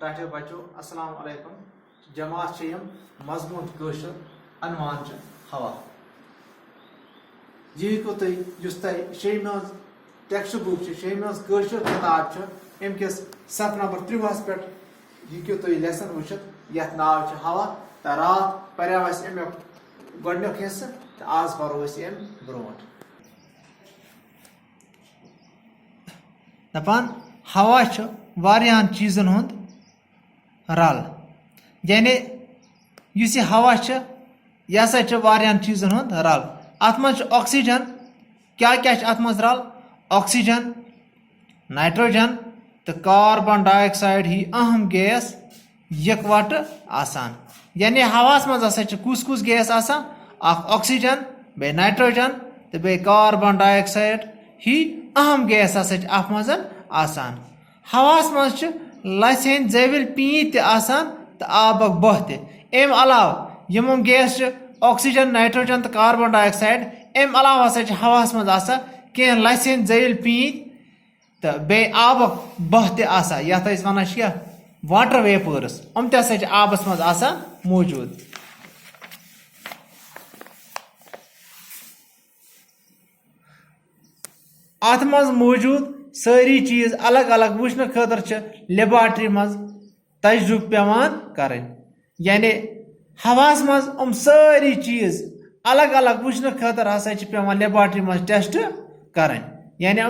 टाटे बचो अस्सलाम वालेकुम जमात मजमून कशर अनवान हवा यह को शेम टेक्स्ट बुक शेम कशर किताब अमकिस सफ नंबर 30 पे यह लेसन वुचित ये नाव हवा तो रात पर्याव अमुक गोडनुक हिस्से तो आज परो ब्रोट दपान हवा वारियान चीजन हुंद रल यानी युस हवा यह हसा वारियान चीजन हुंद रल अत मज ऑक्सीजन क्या क्या अत मज रल ऑक्सीजन नाइट्रोजन तो कार्बन डाइऑक्साइड ही अहम गैस यकवट आसान यानी हवास मज हसा कुस कुस गैस आसान ऑक्सीजन बे नाइट्रोजन तो बे कार्बन डाइऑक्साइड ही अहम गैस हसा अत मज आसान हवास मज लस हंद जविल पीत आसान तो आबक बह तम अलाव यमो गैस ऑक्सीजन नाइट्रोजन तो कार्बन डाइऑक्साइड अम अलाव हसा हवास मज आसान कह लस हंद जविल पीत तो बे आबक बह तथ वन क्या वाटर वेपर्स हम तसा आबस मज आसान मौजूद अत मज मौजूद सारी चीज अलग अलग वुचन खतर लेबॉर्ट्री मज तजुर्बे पेवान करें यानी हवास मज सारी चीज अलग अलग वुचन खतर हसा पेवान लेबॉर्ट्री मज टेस्ट करें यानी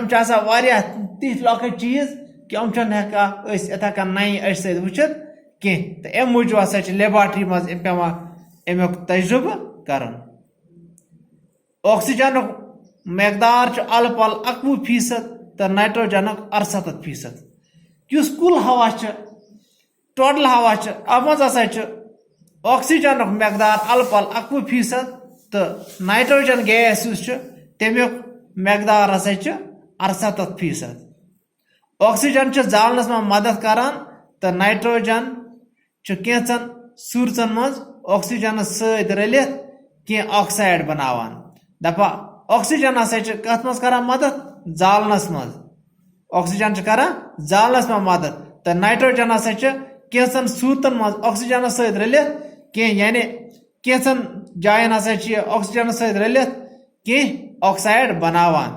वारिया तिथ लॉकट चीज कि हेका इथा कन नई वुचित कह तो अम मूजूब हसा लेबॉर्ट्री मज पेवान अमुक तजुर्बे कर ऑक्सीजन मकदार अल पल 91% तो नाइट्रोजन 68% किस कुल हवा टोटल हवा अत मज हसा ऑक्सीजन मकदार अल पल 91% तो नाइट्रोजन गैस तमुक मकदार हसा 68%। ऑक्सीजन जालनस में मदद करान तो नाइट्रोजन कैंचन सूरतन मज ऑक्सीजन सत रलित कह ऑक्साइड बनावान दपा ऑक्सीजन हसा कत मज करान मदद जालनस मज ऑक्सीजन करान जालनस में मदद तो नाइट्रोजन हसा कैंचन सूरतन मज ऑक्सीजन सत रलित कह यानी कैंचन जायन हसा ऑक्सीजन सत रलित कह ऑक्साइड बनावान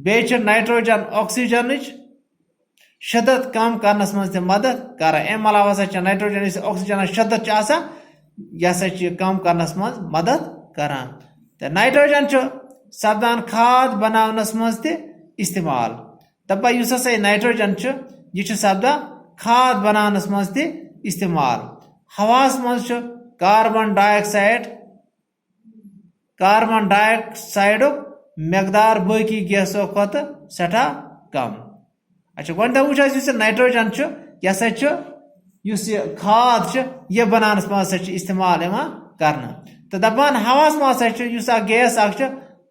बे नाइट्रोजन ऑक्सीजन शिद्दत कम करनस मज मदद कर अम अलावा हसा नाइट्रोजन ऑक्सीजन शिद्दत यह कम करनस मज मदद करान तो नाइट्रोजन सपदान खाद बनावनस मज इस्तेमाल दपा युस हसा नाइट्रोजन यह सपदान खाद बनावनस मज इस्तेमाल हवास मज कार्बन डाइऑक्साइड मकदार बाकी गैसों खुद सठा कम अच्छा गो वो नाइट्रोजन यह खाद यह बनानस मज इस्तेमाल कर तो दपान हवास मज गैस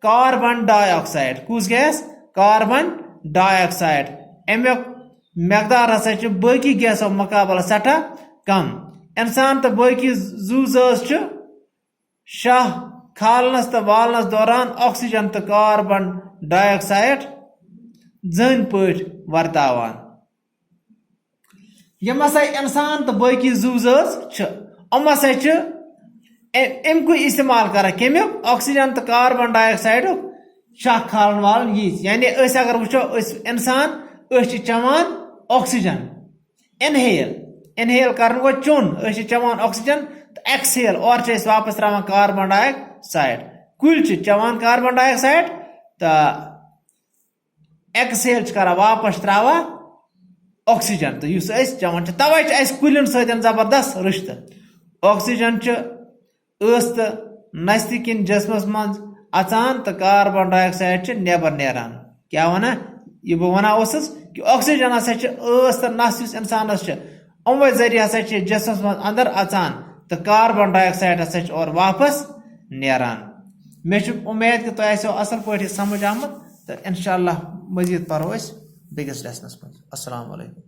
कार्बन डाइऑक्साइड कुस गैस कार्बन डाइऑक्साइड अमुक मकदार हसा बाकी गैसों मुकाबल सठा कम इंसान तो बाकी जू जज शाह खालनस तो वालनस दौरान ऑक्सीजन तो कार्बन डाइऑक्साइड जन पट वर्तावान यम हसा इंसान तो बाकी जू जज अम हसा अमुक इस्तेमाल कर कमुक ऑक्सीजन तो कार्बन डाइऑक्साइड शाह खालन वालन यानी अगर वो इंसान चवान ऑक्सीजन इनहेल कर गो चुन चवान ऑक्सीजन तो एक्सहेल और वापस त्रावान कार्बन डाइऑक्साइड कुल चवान कार्बन डाइऑक्साइड तो एक्सहेल कर वापस त्रावा ऑक्सीजन तो चवान तवे कुलन सतन जबरदस्त रिश्त ऑक्सीजन तो नस्ति किन जिसमस मज अचान तो कार्बन डाइऑक्साइड नेबर नेरान क्या वना यह बह वना कि ऑक्सीजन हसा तो नस इंसानस अमो जरिए हसा जिसमस मज अंदर अचान तो कार्बन डाइऑक्साइड हसा और वापस नेरान मे उम्मीद कि तुम असल पे समझ आमुत तो इंशाअल्लाह मजीद पढ़ो बेगिस लेसनस मज अस्सलाम वालेकुम।